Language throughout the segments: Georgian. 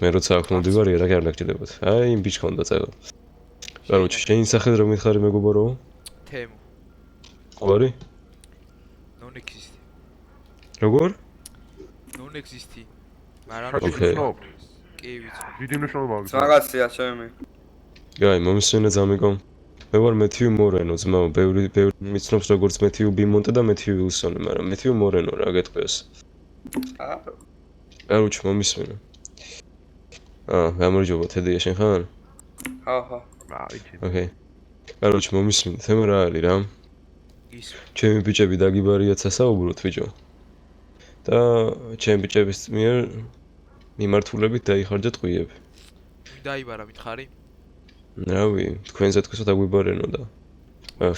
მე როცა აქ მომდივარია რა კი არ დაგჭირდებათ. აი იმ ბიჭს ხონდა წევა. Короче, შენ სახელი რომ მითხარი მეგობარო? თემო. ყარი? Non existe. როგორ? Non existe. მაგრამ Okay. კი ვიცი. დიდი მნიშვნელობა აქვს. მაგასია ჩემი. აი, მომისმენე ზამიგო. მე ვარ მეთიუ მორენო, ძმაო, ბევრი მიცნობს როგორც მეთიუ ბიმონტე და მეთიუ ვილსონი, მაგრამ მეთიუ მორენო რა გეტყვიოს. Короче, მომისმენე. გამარჯობა, თედია შენ ხარ? ხო. Okay. Короче, მომისმენე, თემა რა არის რა? ის. ჩემი ბიჭები დაგიბარიათ სასაუბროთ, ბიჭო. და ჩემი ბიჭების მიერ მიმართულებით დაიხარჯა ტყვიები. დაიბარა მითხარი? რავი, თქვენზე თქოსა დაგვიბარენო და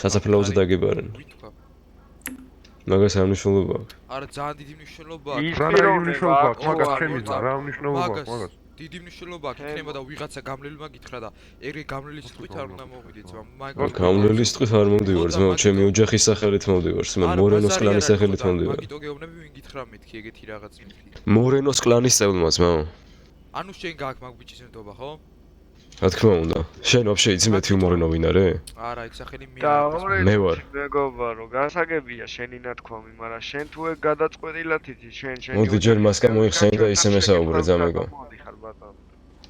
სასაფლაოზე დაგიბარენო. ვითქვა. მაგას არ მნიშვნელობა აქვს. არა, ძალიან დიდი მნიშვნელობა ის რა მნიშვნელობა აქვს მაგას ჩემის რა მნიშვნელობა აქვს მაგას. დიდი მნიშვნელობა აქვს, იქნება და ვიღაცა გამლელმა გითხრა და ეგრე გამლელის ტყვით არ უნდა მოვიდეთ, გამლელის ტყვით არ მომდივარ, ძმაო, ჩემი ოჯახის სახელით მომდივარ, მორენოს კლანის სახელით მომდივარ. მაგიტო გეუბნები ვინ გითხრა მეთქი ეგეთი რაღაც მეთქი. მორენოს კლანის წევრმა, ძმაო. ანუ შენ გაქვს მაგ ბიჭის ნდობა, ხო? რა თქმა უნდა. შენ ვაფშე იცი მეთიუ მორენო ვინ არის? არა, იქ სახელი მე. მე ვარ. მეგობარო, გასაგებია შენი ნათქვამი, მაგრამ შენ თუ ეგ გადაწყვეტილად იცი, შენ მოდი ჯერ მასკა მოიხსენი და ისე მესაუბრე ზამეგო.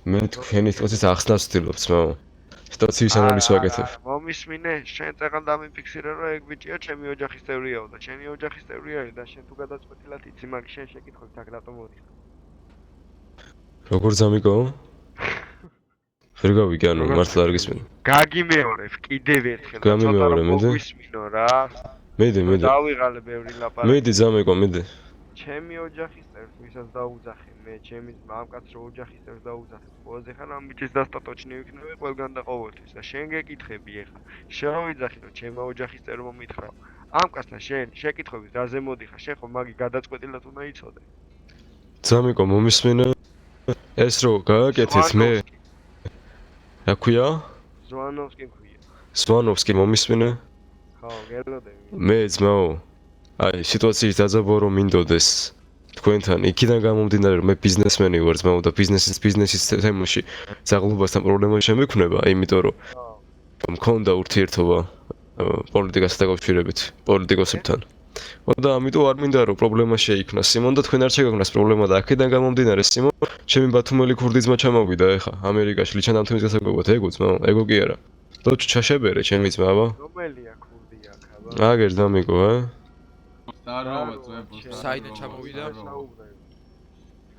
მე თქვენი თვითონ ახსნას ვცდილობ, ძმაო. სიტუაციის ანალიზს ვაკეთებ. მომისმინე, შენ წეგან დამიფიქსირე, რომ ეგ ბიჭია ჩემი ოჯახის წევრიაო და შენი ოჯახის წევრი არის და შენ თუ გადაწყვეტილად იცი, მაგ შენ შეკითხები თქ რატომ მოდიხარ? როგორ ზამიგო? ვერ გავიგე, ანუ მართლა არ გისმენთ. გაგიმეორებ კიდევ ერთხელ. გამიმეორე, მედი. მოვისმინო რა. მედი. დავიღალე ბევრი ლაპარაკი. მედი ზამეგო, მედი. ჩემი ოჯახის წევრს, ვისაც დაუძახე, მე ჩემი ამ კაცს რო ოჯახის წევრს დაუძახე, ყველაზე ხან ამ ბიჭის დასტატოჩნი ვიქნები ყველგან და ყოველთვის და შენ გეკითხები ეხა. შენ რო ვიძახი, რომ ჩემი ოჯახის წევრ მომითხრა. ამ კაცთან შენ შეკითხების რაზე მოდიხარ, შენ ხო მაგი გადაწყვეტილად უნდა იცოდე. ზამეგო, მომისმენე. ეს რო გააკეთეთ მე. რა ქვია? ზვანოვსკი მქვია. ზვანოვსკი მომისმენე? ხო, გელოდები. მე ძმაო, აი სიტუაციის დაძაბვა რომ მინდოდეს თქვენთან, იქიდან გამომდინარე რომ მე ბიზნესმენი ვარ ძმაო და ბიზნესის თემაში ზაღლობასთან პრობლემა შემექნება, იმიტომ რომ მქონდა ურთიერთობა პოლიტიკასთან დაკავშირებით, პოლიტიკოსებთან. და ამიტომ არ მინდა რომ პრობლემა შეიქმნას სიმონ და თქვენ არ შეგაგნას პრობლემა და აქედან გამომდინარე სიმონ, ჩემი ბათუმელი ქურდი ძმა ჩამოვიდა ეხა ამერიკაში ლიჩანამთმის გასაგებად, ეგო ძმაო, ეგო კი არა. ლოჩ ჩაშებერე ჩემი ძმა, აბა. რომელია ქურდი აქ, აბა? აგერ დამიგო, Здорово, ძმებო. საიდან ჩამოვიდა?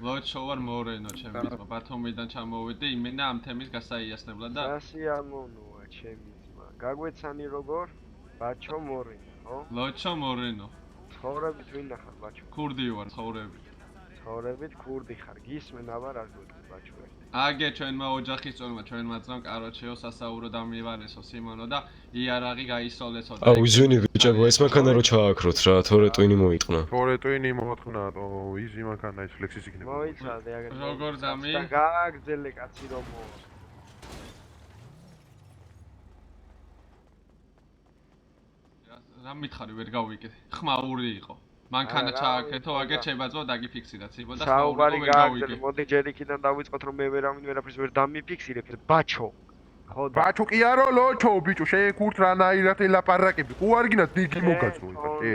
ლოჩო ვარ მორენო, ჩემი ძმა. ბათუმიდან ჩამოვედი, იმენა ამ თემის გასაიასნებლად და ასე ამონოა ჩემი ძმა. გაგვეცანი როგორ? ბაჩო მორენო, ხო? ლოჩო მორენო. ცხოვრებით ვინ ახარ ბაჩო? ქურდი ვარ, ცხოვრებით. ცხოვრებით ქურდი ხარ, გისმენ აბა რა გვიყვი ბაჩო ერთ. აგე ჩვენმა ოჯახის წევრმა, ჩვენმა ძმამ კაროჩეო სასაურო დამივარესო სიმონო და იარაღი გაისოლეცო და აუ იზვენი ბიჭებო, ეს მანქანა რო ჩააქროთ რა, თორე ტვინი მოიტყნა. თორე ტვინი მოხნა, იზი მანქანა ის ფლექსის იქნება. მოიცადე აგერ. როგორ ძამი? და გააგზელე კაცი რომ მოვა. რა მითხარი ვერ გავიგე. ხმაური იყო. მანქანა ჩააქეთო, აგერ შეიბაძვა დაგიფიქსირა ციბო და საუბარი გააგზელე, მოდი ჯერ იქიდან დავიწყოთ რომ მე ვერაფერს ვერ დამიფიქსირებ, ბაჩო. ხო და ბაჩო კი არო ლოჩო ბიჭო, შენ ქურთ რანაირად ელაპარაკები. ხო არ გინდა დიდი მოგაწვო ხა შე.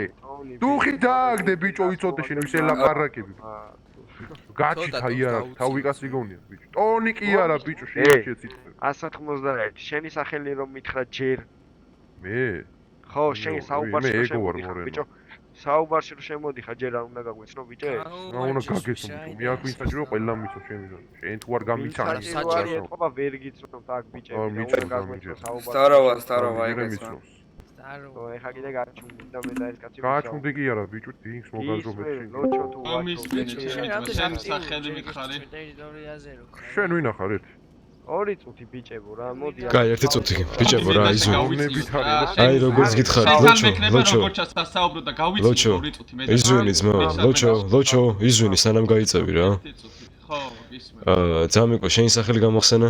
დუხი დააგდე ბიჭო, იცოდე შენ ვის ელაპარაკები. გაჩითა იარა, თავიკას იგონია ბიჭო. ტონი კი არა ბიჭო, შეიძლება ციტყვი. 191. შენი სახელი რომ მითხრა ჯერ. მე? ხო, შენ საუბარში რომ შემოდიხარ ბიჭო. საუბარში რომ შემოდიხარ, ჯერ არ უნდა გაგვეცნო ბიჭე? რა უნდა გაგეცნო ბიჭო, მე აქ ვინც საჭირო ყველა მიცო ჩემი და. შენ თუ არ გამიცანი. საჭირო ეთყობა ვერ გიცნობ აქ ბიჭები, უნდა გაგვეცნო საუბარში. სტაროვა ეგეცნო. სტაროვა. ეხა კიდე გაჩუმდი და მე და ეს კაცი. გაჩუმდი კი არა ბიჭო, დინგს მოგაზრობებში. ლოჩო თუ ამის შენ სახელი მითხარი. შენ ვინ ახარ ერთი? 2 წუთი ბიჭებო რა, მოდი. კაი, 1 წუთი ბიჭებო რა, იზვენი. აი როგორც გითხარით, ლოჩო. როგორც ჩასაუბრო და გავიწევ 2 წუთი მე და. იზვენი ძმა, ლოჩო, იზვენი სანამ გაიწევი რა. ხო, ისმე. ძამიკო, შენი სახელი გამახსენა?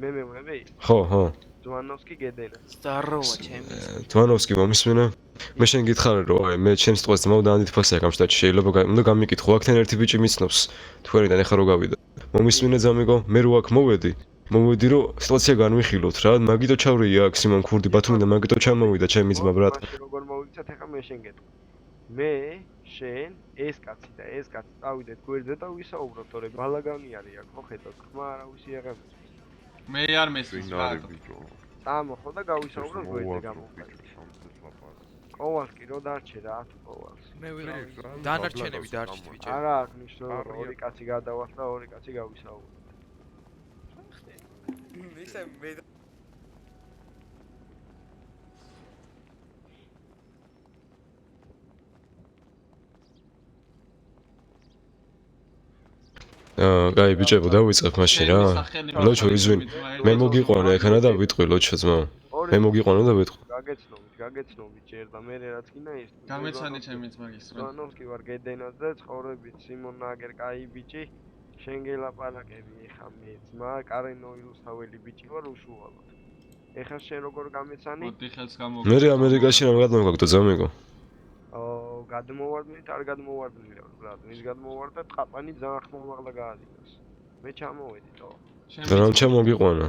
მე? ხო. ძვანოვსკი გედენა. Здорово, ჩემი. თვანოვსკი მომისმენა? მე შენ გითხარი რომ აი მე ჩემს ტყვეს ძმაუდან ანდით ფასი აქვს და შეიძლება უნდა გამიკითხო აქთან ერთი ბიჭი მიცნობს თქვენიდან ეხა რო გავიდა. მომისმენე ძამიკო, მე რო აქ მოვედი რომ სიტუაცია განვიხილოთ რა, მაგიტო ჩავრია აქ სიმონ ქურდი ბათუმიდან მაგიტო ჩამოვიდა ჩემი ძმა ბრატ. როგორ მოვიქცეთ ახლა მე შენ გეტყვი. მე შენ ეს კაცი და ეს კაცი წავიდეთ გვერდზე და ვისაუბროთ, თორე ბალაგანი არის აქ, ხო ხედავთ, ხმა არავისი აღარ მე არ მესმის ბატონო. წამოხო და გავისაუბროთ გვერდზე გამოვიდეთ. ყოვალს კი რო დარჩე რა თუ ყოვალს. მე ვიღავი დანარჩენები დარჩით ბიჭო. არა აქვს მნიშვნელობა, ორი კაცი გადავალთ და ორი კაცი გავისაუბროთ. ისე მე კაი ბიჭებო დავიწყებ მაშინ რა. ლოჩო იზვინი. მე მოგიყვანა ეხანა და ვიტყვი ლოჩო ძმა. მე მოგიყვანა და ვიტყვი. გაგეცნობით ჯერ და მე რაც კიდე ის. გამეცანი ჩემი ძმა გისურვებ. ძვანოვსკი ვარ გედენაზე ცხოვრებით სიმონ ნაგერ კაი ბიჭი. შენ გელაპარაკები ეხა მე ძმა კარენოილუსაველი ბიჭი ვარ უშუალოდ. ეხა შენ როგორ გამეცანი? მოდი ხელს გამოგო. მე ამერიკაში რამ გადმოგაგდო ძამიკო? გადმოვარდნით არ გადმოვარდნით ბრატ, ის გადმოვარდა ტყაპანი ძალიან ხმამაღლა გაადინოს. მე ჩამოვედი თო. რამ ჩამოგიყვანა?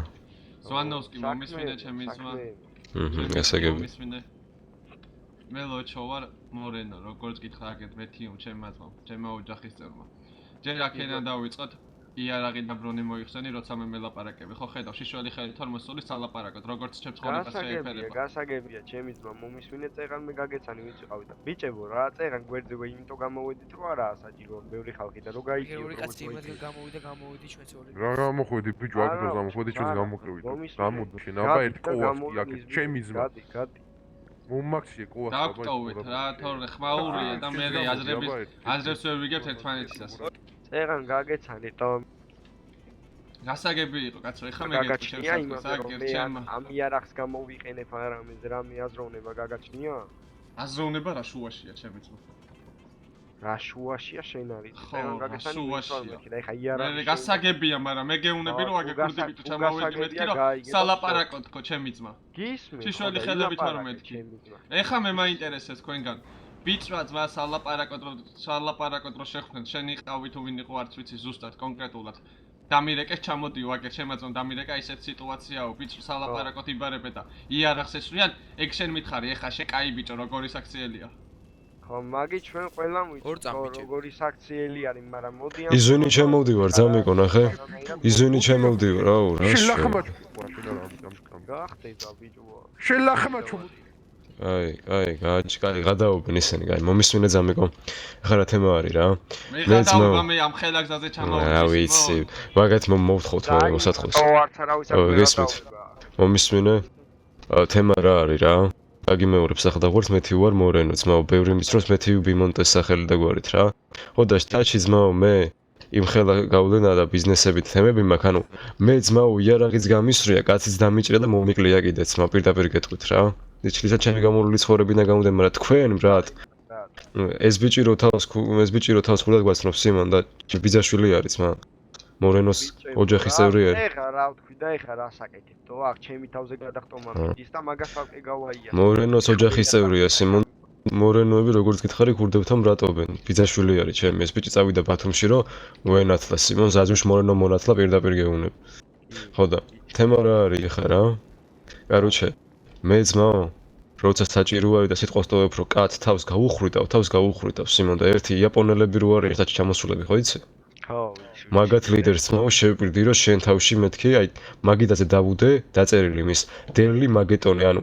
ზვანოვსკი მომისმინე ჩემი ძმა. გასაგები. მომისმინე. მე ლოჩო ვარ მორენო, როგორც გითხრა აგეთ მეთიუ ჩემმა ძმამ, ჩემმა ოჯახის წევრმა. ჯერ აქედან დავიწყოთ იარაღი და ბრონი მოიხსენი, როცა მე მელაპარაკები. ხო ხედავ, შიშველი ხელი თორმოსულის ალაპარაკოთ, როგორც ჩემს ცხოვრებას შეეფერება. გასაგებია, ჩემი ძმა მომისმინე წეღან მე გაგეცანი ვინც ვიყავი და ბიჭებო რა წეღან გვერდზე ვე იმიტომ გამოვედით რომ არაა საჭირო ბევრი ხალხი და რო გაიქიო ორი კაცი იმადგენ გამოვიდა ჩვენც ორი. რა გამოხვედი ბიჭო აქ დრო გამოხვედი ჩვენ გამოკრევით. გამოდი შენ აბა ერთი ყოვალსკი აქ ჩემი ძმა. გადი. მომაქსიე ყოვალსკი. დაგტოვეთ რა, თორე ხმაურია და მე აზრებს ვერ ვიგებთ ერთმანეთისას. წეღან გაგეცანი და გასაგები იყო კაცო, ეხლა მე გაგაჩნია იმას რომ მე ამ იარაღს გამოვიყენებ არამედ რა მიაზროვნება გაგაჩნია? აზროვნება რა შუაშია ჩემი ძმა. რა შუაშია შენ არის? ხო, გაგეცანი შუაშია. და ეხა იარაღი მე გასაგებია, მაგრამ მე გეუნები რომ აგე ქურდი ბიჭო ჩამოვედი მეთქი რომ სალაპარაკოთ თქო ჩემი ძმა. გისმენთ? შიშველი ხელებით ვარ მეთქი. ეხლა მე მაინტერესებს თქვენგან. ბიჭმა ძმა სალაპარაკოთ რომ შეხვდეთ, შენ იყავი თუ ვინ იყო არც ვიცი ზუსტად კონკრეტულად. დამირეკეს ჩამოდიო აგერ შემაძონ დამირეკა ისეთ სიტუაციაო ბიჭ სალაპარაკოთ იბარებე და იარაღს ესვრიან ეგ შენ მითხარი ეხა შე კაი ბიჭო როგორი საქციელია ხო მაგი ჩვენ ყველამ ვიცით როგორი საქციელი არის მაგრამ მოდი ამ იზვინი ჩემოვდივარ ძამიკო ნახე იზვინი ჩემოვდივარ აუ რა შელახმაჩო გახტე და ბიჭო შელახმაჩო აი გააჩკარი გადაობენ ისინი გაი მომისმინე ძამიკო ახლა რა თემა არის რა მე ძმა მე ამ ხელაგზაზე ჩამოვიდი რა ვიცი მაგათ მოვთხოვთ მე მოსათხოს არც არავის არ გესმით მომისმინე თემა რა არის რა აგიმეორებს ახლა დაგვართ მეთიუ ვარ მორენო ძმაო ბევრი მისწროს მეთიუ ბიმონტეს სახელი დაგვარით რა ხო და შტაჩი ძმაო მე იმ ხელა გავლენა და ბიზნესებით თემები მაქვს ანუ მე ძმაო იარაღიც გამისვრია კაციც დამიჭრა და მომიკლია კიდე ძმა პირდაპირ გეტყვით რა იჩლისა ჩემი გამორული ცხოვრებიდან გამოდენ მაგრამ თქვენ ბრატ ეს ბიჭი რო თავს ხურად გვაცნობს სიმონ და ბიძაშვილი არის ძმა მორენოს ოჯახის წევრი არის ეხა რა ვთქვი და ეხა რა საკეთებ თო აქ ჩემი თავზე გადახტომა ის და მაგას ვაკე გავაია მორენოს ოჯახის წევრია სიმონ მორენოები როგორც გითხარი ქურდებთან ბრატობენ ბიძაშვილი არის ჩემი ეს ბიჭი წავიდა ბათუმში რომ ვენათლა სიმონ ზაზმის მორენო მონათლა პირდაპირ გეუნებ ხო და თემა რა არის ეხა რა კაროჩე მე ძმაო როცა საჭირო არის და სიტყვას ტოვებ რომ კაც თავს გაუხრიტავ სიმონ და ერთი იაპონელები რო არის ერთად ჩამოსულები ხო იცი ხო მაგათ ლიდერს ძმაო შევპირდი რომ შენ თავში მეთქი აი მაგიდაზე დავუდე დაწერილი მის დელი მაგეტონი ანუ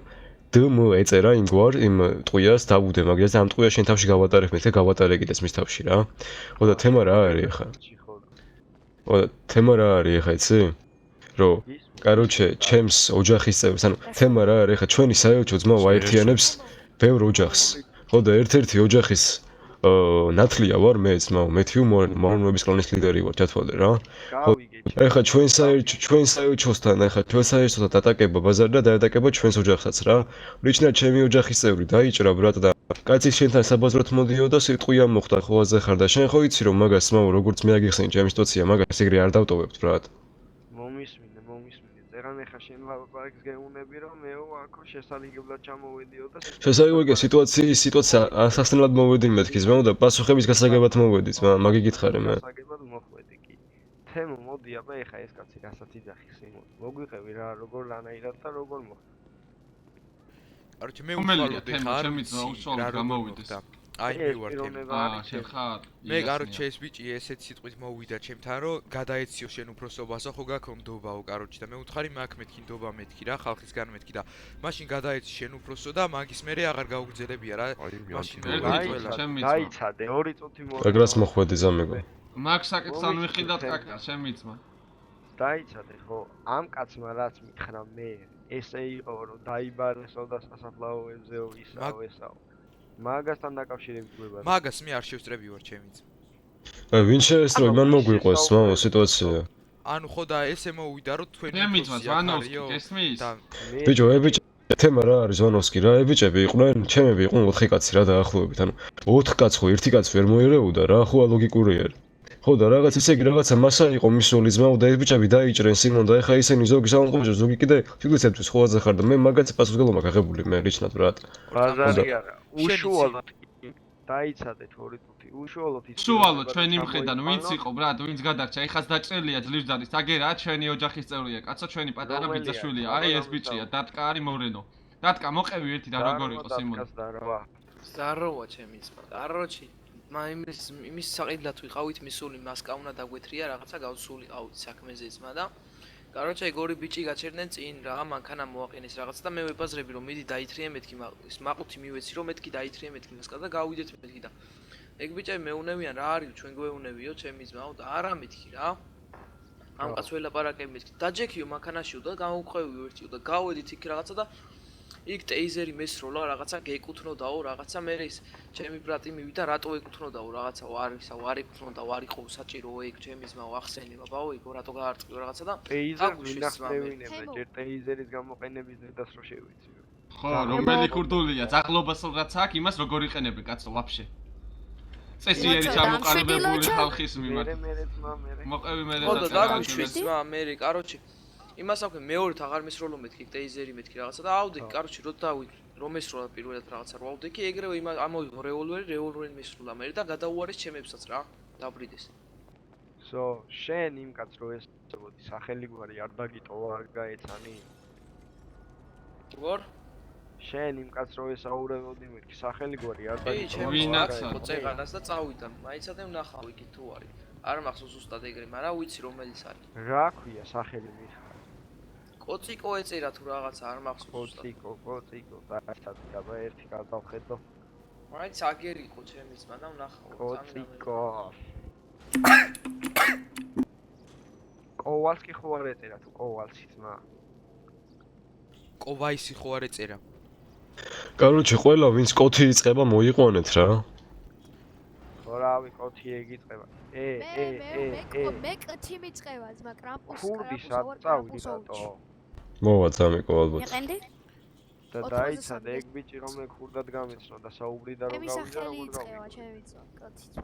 დმ ეწერა იმგვარ იმ ტყვიას დავუდე მაგიდაზე ამ ტყვიას შენ თავში გავატარებ მეთქე გავატარე კიდეც მის თავში რა ხო და თემა რა არის ახლა ხო და თემა რა არის ახლა იცი რომ კაროჩე ჩემს ოჯახის წევრს ანუ თემა რა არის ახლა ჩვენი საელჩო ძმაო აერთიანებს ბევრ ოჯახს ხო და ერთ-ერთი ოჯახის ნათლია ვარ მე ძმაო მეთიუ მორენოების კლანის ლიდერი ვარ ჩათვალე რა ეხლა ჩვენ საელჩოსთან ეხლა ჩვენ საელჩოსთან დატაკება ბაზარი და დაატაკება ჩვენს ოჯახსაც რა რიჩნად ჩემი ოჯახის წევრი დაიჭრა ბრატ და კაცი შენთან საბაზროდ მოდიოდა სიტყვია მოხდა ხო აზე ხარ და შენ ხო იცი რომ მაგას ძმაო როგორც მე აგიხსენი ჩემი სიტუაცია მაგას ეგრე არ დავტოვებთ ბრატ მომისმინე წერან ეხა შენ ლაპარაკს გეუნები რომ მეო აქ შესაძლებლად ჩამოვედიო და შესაძლოა სიტუაცია ასახსნელად მოვედი მეთქი ზმაო და პასუხების გასაგებად მოვედი ზმა მაგი გითხარი მე გასაგებად მოხვედი კი თემო მოდი აბა ეხა ეს კაცი რასაც იძახის იმოდ მოგვიყევი რა როგორ რანაირად და როგორ მოხდა კაროჩე მე რომელია უყალოდ თემო ხარ ჩემი ძმა უშუალოდ გამოვიდეს აი მე ვარ თემო შენ ხარ მე კაროჩე ეს ბიჭი ესეთ სიტყვით მოვიდა ჩემთან რომ გადაეციო შენ უფროსობასო ხო გაქონდობაო კაროჩე და მე უთხარი მაგ მეთქი ნდობა მეთქი რა ხალხისგან მეთქი და მაშინ გადაეცი შენ უფროსო და მაგის მერე აღარ გაუგრძელებია რა მაშინ დაიცადე 2 წუთი მოვა აგრას მოხვედი ზამეგო მაგ საკითხს არ ვიხილავთ კაკა ჩემი ძმა დაიცადე ხო ამ კაცმა რაც მითხრა მე ესე იყო რომ დაიბარესო და სასაფლაოებზეო ისაო ესაო მაგასთან დაკავშირებით გვება მაგას მე არ შევსწრები ვარ ჩემი ძმა აი ვინ შეესწრო იმან მოგვიყვეს ზმაო სიტუაცია ანუ ხო და ესე მოვიდა რომ თქვენი ჩემი ძმა ზვანოვსკი გესმის ბიჭო ე ბიჭო თემა რა არის ზვანოვსკი რა ე ბიჭები იყვნენ ჩემები იყვნენ 4 კაცი რა დაახლოებით ანუ 4 კაცი ხო ერთი კაცი ვერ მოერეოდა რა ხო ლოგიკური არის ხო და რაღაც ისე იგი რაღაცა მასა იყო მისული ზმაო და ეს ბიჭები დაიჭრენ სიმონ და ეხა ისინი ზოგი სამყაროში ზოგი კიდე ფიქრისათვის ხოლმე ხარ და მე მაგაც პასუხისმგებლობა გაღებული მე რიჩნად ბრატ ბაზარი არა უშუალოდ დაიცადეთ 2 წუთი უშუალოდ ის უშუალოდ ჩვენი მხრიდან ვინც იყო ბრატ ვინც გადარჩა ეხაც დაჭრილია ძლივსდადის აგერა ჩვენი ოჯახის წევრია კაცო ჩვენი პატარა ბიძაშვილია აი ეს ბიჭია დატკა არის მორენო დატკა მოყევი ერთი და როგორ იყო სიმონ ზაროვა ჩემი ძმა კაროჩი იმის საყიდლად ვიყავით მისული მასკა უნდა დაგვეთრია რაღაცა გავსულიყავით საქმეზე ძმა და კაროჩე ეგ ორი ბიჭი გაჩერდნენ წინ რა მანქანა მოაყენეს რაღაცა და მე ვეპაზრები რომ მიდი დაითრიე მეთქი ის მაყუთი მივეცი რომ მეთქი დაითრიე მეთქი მასკა და გავიდეთ მეთქი და ეგ ბიჭები მეუნევიან რა არის ჩვენ გვეუნევიო ჩემი ძმაო და არა მეთქი რა ამ კაც ველაპარაკები მეთქი დაჯექიო მანქანაშიო და გამოვყვევიო ერთიო და გავედით იქ რაღაცა და იქ ტეიზერი მესროლა რაღაცა გეკუთნოდაო რაღაცა მე ის ჩემი ბრატი მივიდა რატო ეკუთნოდაო რაღაცა ვარ ეკუთნოდა ვარ იყო საჭირო ეგ ჩემი ძმაო ახსენე ბაბაო ეგ რატო გაარწიო რაღაცა და ტეიზერ მინახნევინება ჯერ ტეიზერის გამოყენების ზედას რო შევიცი ხო რომელი ქურდულია ძაღლობას რაც აქვს იმას როგორ იყენები კაცო ვაფშე წესიერი ჩამოყალიბებული ხალხის მიმართ მოყევი მე ხო და დაგვიშვი ძმა მე კაროჩი იმას აქვე მეორეთ აღარ მისროლო მეთქი ტეიზერი მეთქი რაღაცა და ავდექი კაროჩი რო დავით რომ ესროლა პირველად რაღაცა რო ავდექი ეგრევე ამოვიღო რეოლვერი მისროლა მე და გადაუარეს ჩემებსაც რა დაბრიდეს სო შენ იმ კაც რო ესწრებოდი სახელი გვარი არ დაგიტოვა არ გაეცანი როგორ შენ იმ კაც რო ესაუბრებოდი მეთქი სახელი გვარი არ აი დაგიტოვა ჩემი ხო წეღანას და წავიდა მაიცადე ვნახავ იქ თუ არის არ მახსოვს ზუსტად ეგრე მაგრამ ვიცი რომელიც არის რა ქვია სახელი მიხარ კოციკო ეწერა თუ რაღაცა არ მახსოვს კოციკო დაასწრაფი აბა ერთი გადავხედო მაინც აგერიყო ჩემი ძმა და ვნახავ კოციკო კოვალსკი ხო არ ეწერა თუ კოვალსი ძმა კოვაისი ხო არ ეწერა კაროჩე ყველა ვინც კოთი იწყება მოიყვანეთ რა ხო რავი კოთი ეგიწყება მე კოთი მიწყება ძმა კრამპუსი ქურდის არ წავიდი რატო მოვა ძამიკო ალბათ იყენდი და დაიცადე ეგ ბიჭი რომ მე ქურდად გამეცნო და საუბრიდა რომ გავიდა როგორ გავიდა ჩემი ძმა კოთი ძმა